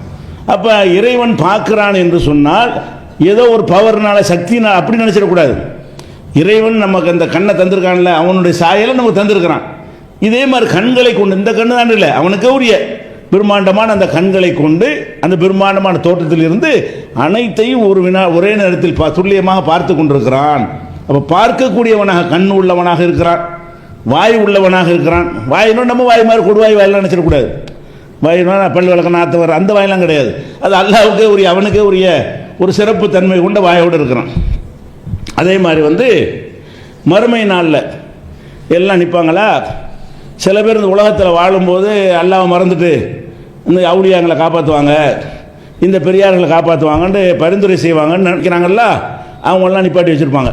Speaker 1: அப்போ இறைவன் பார்க்கிறான் என்று சொன்னால் ஏதோ ஒரு பவர்னால சக்தினால் அப்படி நினைச்சிடக்கூடாது. இறைவன் நமக்கு அந்த கண்ணை தந்திருக்கான்ல, அவனுடைய சாயலை நமக்கு தந்திருக்கிறான். இதே மாதிரி கண்களை கொண்டு, இந்த கண்ணு தான் இல்லை, அவனுக்கு உரிய பிரம்மாண்டமான அந்த கண்களை கொண்டு அந்த பிரம்மாண்டமான தோட்டத்தில் இருந்து அனைத்தையும் ஒரே நேரத்தில் துல்லியமாக பார்த்து கொண்டிருக்கிறான். அப்போ பார்க்கக்கூடியவனாக கண் உள்ளவனாக இருக்கிறான், வாய் உள்ளவனாக இருக்கிறான். வாயினோடு நம்ம வாய் மாதிரி கொடுவாய் வாயெல்லாம் நினைச்சிடக்கூடாது. வாயினோட பல் விளக்க நாற்று வர அந்த வாயெல்லாம் கிடையாது. அது அல்லாஹ்வுக்கே உரிய, அவனுக்கே உரிய ஒரு சிறப்பு தன்மை கொண்ட வாயோடு இருக்கிறான். அதே மாதிரி வந்து மறுமை நாளில் எல்லாம் நிற்பாங்களா, சில பேர் இந்த உலகத்தில் வாழும்போது அல்லாஹ்வை மறந்துட்டு இந்த அவுலியாங்களை காப்பாற்றுவாங்க, இந்த பெரியார்களை காப்பாற்றுவாங்கன்னு பரிந்துரை செய்வாங்கன்னு நினைக்கிறாங்கல்ல, அவங்களெல்லாம் நிப்பாட்டி வச்சுருப்பாங்க.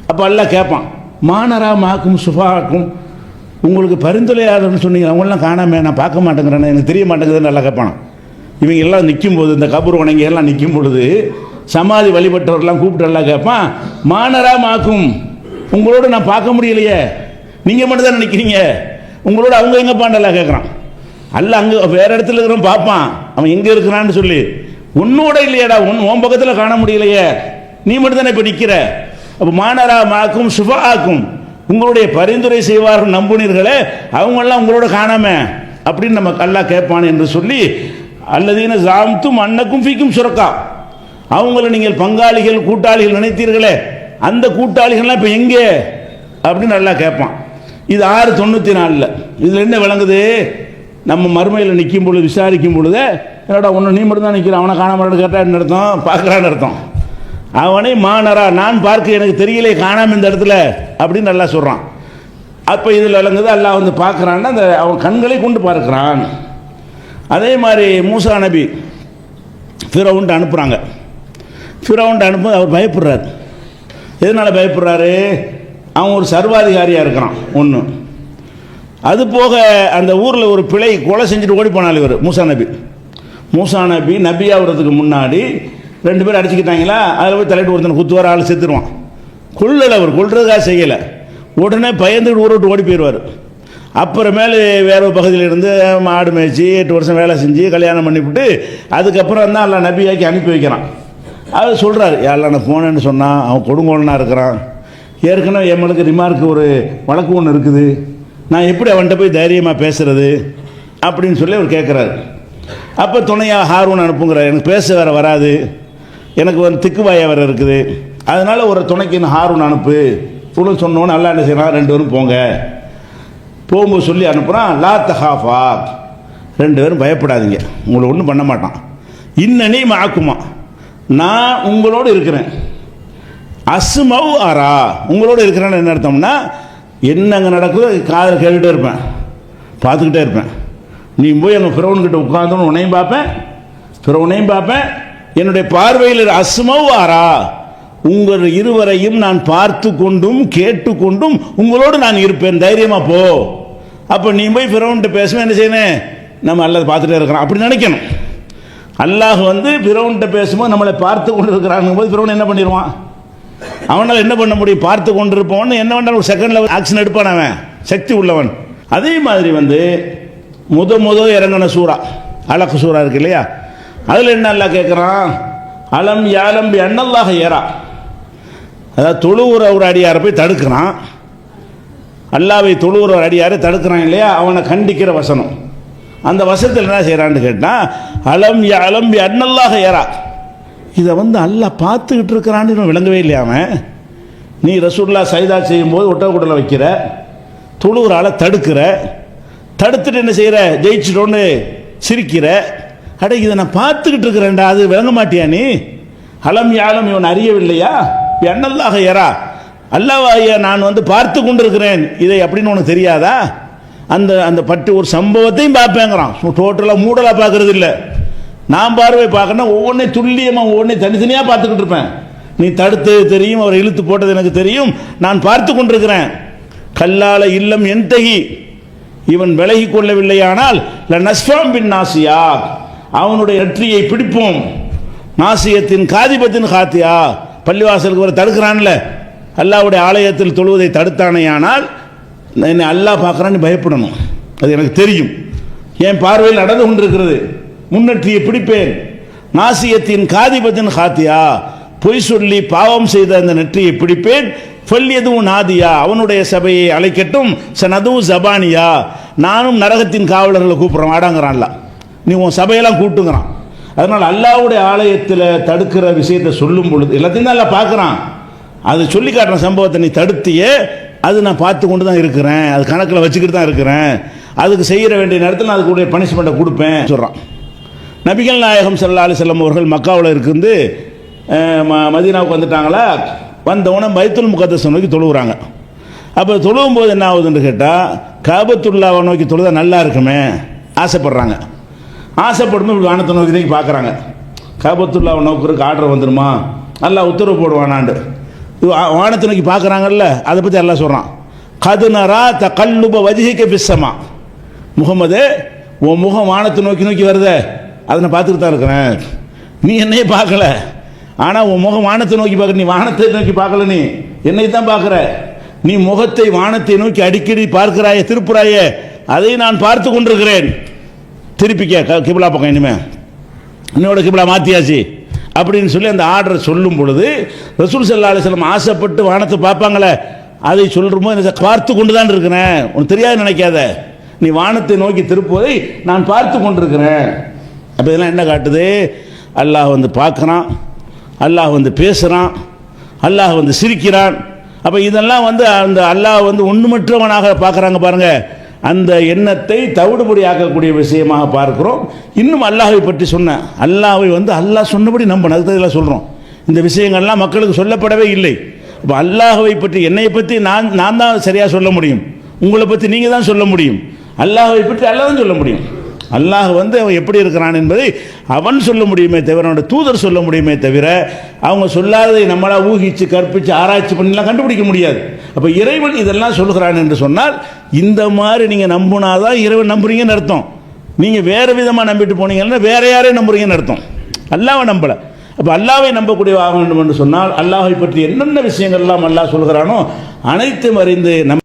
Speaker 1: அப்போ அல்லாஹ் கேட்பான், மானரா மாக்கும் சுஃபாக்கும், உங்களுக்கு பரிந்துரையாளர்னு சொன்னீங்க, அவங்களெலாம் காணாமல் நான் பார்க்க மாட்டேங்கிறேன்னு, எனக்கு தெரிய மாட்டேங்குதுன்னு நல்லா கேட்பான். இவங்க எல்லாம் நிற்கும் போது, இந்த கபூர் வணங்கி எல்லாம் நிற்கும் பொழுது சமாதி வழிபட்டவர்கள்லாம் கூப்பிட்டு எல்லாம் கேட்பான், மானரா மாக்கும், உங்களோட நான் பார்க்க முடியலையே, நீங்கள் மட்டும் தான் நிற்கிறீங்க, உங்களோட அவங்க எங்கே பாண்டெல்லாம் கேட்குறான். அல்ல அங்கே வேறு இடத்துல இருக்கிறவன் பார்ப்பான், அவன் எங்கே இருக்கிறான்னு சொல்லி, உன்னோட இல்லையாடா, உன் பக்கத்தில் காண முடியலையே, நீ மட்டும் தானே இப்போ நிற்கிற. அப்போ மானரா மாக்கும் சுபா ஆக்கும், உங்களுடைய பரிந்துரை செய்வார்கள் நம்புனீர்களே, அவங்களெல்லாம் உங்களோட காணாம அப்படின்னு நம்ம அல்லாஹ் கேட்பான் என்று சொல்லி, அல்லதீன ஜாம்தும் அன்னக்கும் ஃபீக்கும் சுரக்கா, அவங்கள நீங்கள் பங்காளிகள் கூட்டாளிகள் நினைத்தீர்களே, அந்த கூட்டாளிகள்லாம் இப்போ எங்கே அப்படின்னு நல்லா கேட்பான். இது 694. இதில் என்ன விளங்குது, நம்ம மறுமையில் நிற்கும் பொழுது விசாரிக்கும் பொழுது, என்னடா ஒன்று நீ மட்டும் தான் நிற்கிற, அவனை காணாமல் கேட்டான்னு அர்த்தம், பார்க்குறான்னு அர்த்தம். அவனை மானரா, நான் பார்க்க எனக்கு தெரியலே, காணாமல் இந்த இடத்துல அப்படின்னு நல்லா சொல்கிறான். அப்போ இதில் விளங்குது அல்லாஹ் வந்து பார்க்குறான்னா அந்த அவன் கண்களை கொண்டு பார்க்குறான். அதே மாதிரி மூசா நபி ஃபிரௌன்ட்டு அனுப்புகிறாங்க. ஃபிரௌன்ட்டு அனுப்ப அவர் பயப்படுறார். எதனால் பயப்படுறாரு, அவன் ஒரு சர்வாதிகாரியாக இருக்கிறான் ஒன்று. அது போக அந்த ஊரில் ஒரு பிழை கொலை செஞ்சுட்டு ஓடி போனாள் இவர் மூசா நபி நபியாகிறதுக்கு முன்னாடி 2 பேர் அடிச்சுக்கிட்டாங்களா, அதில் போய் தலைட்டு ஒருத்தனை குத்துவார், ஆள் செத்துருவான். கொள்ளலை, அவர் கொள்றதுக்காக செய்யலை, உடனே பயந்துட்டு ஊரை விட்டு ஓடி போயிடுவார். அப்புறமேலு வேற ஒரு பகுதியில் இருந்து மாடு மேய்ச்சி 8 வருஷம் வேலை செஞ்சு கல்யாணம் பண்ணிவிட்டு அதுக்கப்புறம் தான் எல்லாம் நபியாக்கி அனுப்பி வைக்கிறான். அவர் சொல்கிறார், யாரெல்லாம் நான் போனேன்னு சொன்னால் அவன் கொடுங்கோலனாக இருக்கிறான், ஏற்கனவே எம்மளுக்கு ரிமார்க்கு ஒரு வழக்கு ஒன்று இருக்குது, நான் எப்படி அவன்கிட்ட போய் தைரியமாக பேசுறது அப்படின்னு சொல்லி அவர் கேட்குறாரு. அப்போ துணையாக ஹாரூன் அனுப்புங்கிறார், எனக்கு பேச வேற வராது, எனக்கு ஒரு திக்குவாயா வேற இருக்குது, அதனால ஒரு துணைக்கு ஹாரூன் அனுப்பு புழு சொன்னோன்னு நல்லா என்ன செய்யலாம், 2 பேரும் போங்க. போகும்போது சொல்லி அனுப்புகிறான், லா தஹாஃபா, 2 பேரும் பயப்படாதீங்க, உங்களை ஒன்றும் பண்ண மாட்டான், இன்னனி மாக்குமா, நான் உங்களோடு இருக்கிறேன். அஸ்மவ் அரா, உங்களோட இருக்கிறான்னு என்ன அர்த்தம்னா, என்ன அங்கே நடக்குதோ காதில் கேட்டுகிட்டே இருப்பேன், பார்த்துக்கிட்டே இருப்பேன். நீ போய் அங்கே ஃபிரௌன்கிட்ட உட்கார்ந்தோன்னு உன்னையும் பார்ப்பேன், ஃபிரௌனையும் பார்ப்பேன். என்னுடைய பார்வையில் அஸ்மவ் அரா, உங்கள் இருவரையும் நான் பார்த்து கொண்டும் கேட்டுக்கொண்டும் உங்களோடு நான் இருப்பேன், தைரியமா போ. அப்போ நீ போய் ஃபிரௌன்கிட்ட பேசுவேன், என்ன செய்யணும், நம்ம அல்லாஹ் பார்த்துட்டே இருக்கிறோம் அப்படி நினைக்கணும். அல்லாஹ் வந்து ஃபிரௌன்கிட்ட பேசும்போது நம்மளை பார்த்து கொண்டு இருக்கிறாங்க போது ஃபிரௌன் என்ன பண்ணிடுவான், அவனால் என்ன பண்ண முடியும், பார்த்து கொண்டு இருப்பவன் என்ன பண்ணாலும் ஒரு செகண்டில் ஆக்ஷன் எடுப்பான், அவன் சக்தி உள்ளவன். அதே மாதிரி வந்து முத இறங்கின சூறா அலக் சூறா இருக்கு இல்லையா, அதில் என்ன அல்லாஹ் கேட்குறான், அலம் யாலம் பி அன்னல்லாஹ யரா, அதாவது தொழுவுற ஒரு அடியாரை போய் தடுக்கிறான், அல்லாவை தொழுவுற ஒரு அடியாரை தடுக்கிறான் இல்லையா, அவனை கண்டிக்கிற வசனம். அந்த வசனத்தில் என்ன செய்கிறான்னு கேட்டால், அலம் யாலம் பி அன்னல்லாஹ யரா, இதை வந்து அல்லாஹ் பார்த்துக்கிட்டு இருக்கிறான்னு இவன் விளங்கவே இல்லையா அவன். நீ ரசூலுல்லாஹ் சைதா செய்யும்போது ஒட்டக்கூடல வைக்கிற, தொழுவுற ஆளை தடுக்கிற, தடுத்துட்டு என்ன செய்கிற, ஜெயிச்சிட்டோன்னு சிரிக்கிற, அட இதை நான் பார்த்துக்கிட்டு இருக்கிறேன்டா, அது விளங்க மாட்டியா நீ? அலம் யாலம், இவன் அறியவில்லையா, அன்னல்லாஹ யரா, அல்லாஹ்வையா நான் வந்து பார்த்து கொண்டிருக்கிறேன் இதை அப்படின்னு உனக்கு தெரியாதா? அந்த அந்த பட்டு ஒரு சம்பவத்தையும் பார்ப்பேங்கிறான், டோட்டலாக மூடலாக பார்க்கறது இல்லை. நான் பார்வை பார்க்கணும், ஒவ்வொன்றையும் துல்லியமாக ஒவ்வொன்றையும் தனித்தனியாக பார்த்துக்கிட்டு இருப்பேன். நீ தடுத்தது தெரியும், அவர் இழுத்து போட்டது எனக்கு தெரியும், நான் பார்த்து கொண்டிருக்கிறேன். கல்லால இல்லம் என்தகி, இவன் விலகி கொள்ளவில்லையானால் நஸ்ஃபாம் பின் நாசியா, அவனுடைய நெற்றியை பிடிப்போம். நாசியத்தின் காதிபத்தின் காத்தியா, பள்ளிவாசலுக்கு வர தடுக்கிறான்ல, அல்லாஹ்வுடைய ஆலயத்தில் தொழுவதை தடுத்தானேயானால் என்னை அல்லாஹ் பார்க்குறான்னு பயப்படணும், அது எனக்கு தெரியும், என் பார்வையில் நடந்து கொண்டிருக்கிறது, முன்னற்றியை பிடிப்பேன். நாசியத்தின் காதிபத்தின் காத்தியா, பொய் சொல்லி பாவம் செய்த அந்த நெற்றியை பிடிப்பேன். எதுவும் நாதியா, அவனுடைய சபையை அழைக்கட்டும். சனது ஜபானியா, நானும் நரகத்தின் காவலர்களை கூப்பிட்றேன் வாடாங்கிறான்ல, நீ உன் சபையெல்லாம் கூட்டுங்கிறான். அதனால் அல்லாஹ்வுடைய ஆலயத்தில் தடுக்கிற விஷயத்தை சொல்லும் பொழுது எல்லாத்தையும் தான் எல்லாம் பார்க்குறான். அது சொல்லி காட்டுற சம்பவத்தை நீ தடுத்தியே, அது நான் பார்த்து கொண்டு தான் இருக்கிறேன், அது கணக்கில் வச்சுக்கிட்டு தான் இருக்கிறேன், அதுக்கு செய்கிற வேண்டிய நேரத்தில் நான் அதுக்குடைய பனிஷ்மெண்ட்டை கொடுப்பேன் சொல்கிறான். நபிகள் நாயகம் ஸல்லல்லாஹு அலைஹி வஸல்லம் அவர்கள் மக்காவில் இருந்து மதீனாவுக்கு வந்துட்டாங்களா, வந்தவுடனே பைத்துல் முகத்தஸை நோக்கி தொழுகிறாங்க. அப்போ தொழுவும் போது என்ன ஆகுதுன்னு கேட்டால், காபத்துல்லாவை நோக்கி தொழுதா நல்லா இருக்குமே ஆசைப்படுறாங்க. ஆசைப்படும் இப்படி வானத்தை நோக்கி தான் பார்க்குறாங்க. காபத்துல்லாவை நோக்கிறதுக்கு ஆர்டர் வந்துடுமா, அல்லாஹ் உத்தரவு போடுவானாண்டு வானத்தை நோக்கி பார்க்குறாங்கல்ல, அதை பற்றி அல்லாஹ் சொல்கிறான். கதுனரா தகல்லுப வஜ்ஹிக ஃபிஸ்ஸமா, முகமது உன் முகம் வானத்தை நோக்கி நோக்கி வருதே, அதை நான் பார்த்துட்டு தான் இருக்கிறேன். நீ என்னையே பார்க்கல, ஆனால் உன் முகம் வானத்தை நோக்கி பார்க்குற, நீ வானத்தை நோக்கி பார்க்கல, நீ என்னை தான் பார்க்குற. நீ முகத்தை வானத்தை நோக்கி அடிக்கடி பார்க்கிறாயே, திருப்புறாயே, அதை நான் பார்த்து கொண்டிருக்கிறேன். திருப்பிக்க கிபிலா பக்கம், இனிமே என்னோட கிபிலா மாத்தியாச்சு அப்படின்னு சொல்லி அந்த ஆர்டரை சொல்லும் பொழுது ரசூல் ஸல்லல்லாஹு அலைஹி வஸல்லம் ஆசைப்பட்டு வானத்தை பார்ப்பாங்களே, அதை சொல்லும்போது பார்த்து கொண்டு தான் இருக்கிறேன், உனக்கு தெரியாது நினைக்காத, நீ வானத்தை நோக்கி திருப்புவதை நான் பார்த்து கொண்டிருக்கிறேன். அப்போ இதெல்லாம் என்ன காட்டுது, அல்லாஹ் வந்து பார்க்குறான், அல்லாஹ் வந்து பேசுகிறான், அல்லாஹ் வந்து சிரிக்கிறான். அப்போ இதெல்லாம் வந்து அந்த அல்லாஹ் வந்து ஒன்றுமற்றவனாக பார்க்குறாங்க பாருங்க, அந்த எண்ணத்தை தவிடுபடி ஆக்கக்கூடிய விஷயமாக பார்க்கிறோம். இன்னும் அல்லாஹை பற்றி சொன்ன, அல்லாஹை வந்து அல்லாஹ் சொன்னபடி நம்பணும், அதுக்கு தான் இதெல்லாம் சொல்கிறோம். இந்த விஷயங்கள்லாம் மக்களுக்கு சொல்லப்படவே இல்லை. இப்போ அல்லாஹை பற்றி, என்னை பற்றி நான் தான் சரியாக சொல்ல முடியும், உங்களை பற்றி நீங்கள் தான் சொல்ல முடியும், அல்லாஹை பற்றி அல்லாஹ் தான் சொல்ல முடியும். அல்லாஹ் வந்து அவன் எப்படி இருக்கிறான் என்பதை அவன் சொல்ல முடியுமே தவிர, அவனோட தூதர் சொல்ல முடியுமே தவிர, அவங்க சொல்லாததை நம்மளா ஊகிச்சு கற்பிச்சு ஆராய்ச்சி பண்ணிலாம் கண்டுபிடிக்க முடியாது. அப்போ இறைவன் இதெல்லாம் சொல்கிறான் என்று சொன்னால், இந்த மாதிரி நீங்கள் நம்பினாதான் இறைவன் நம்புறீங்கன்னு அர்த்தம். நீங்கள் வேறு விதமாக நம்பிட்டு போனீங்கன்னா வேற யாரையும் நம்புறீங்கன்னு அர்த்தம், அல்லாஹ்வை நம்பலை. அப்போ அல்லாஹ்வை நம்பக்கூடிய ஆக வேண்டும் என்று சொன்னால், அல்லாஹ்வை பற்றி என்னென்ன விஷயங்கள்லாம் அல்லாஹ் சொல்கிறானோ அனைத்தும் அறிந்து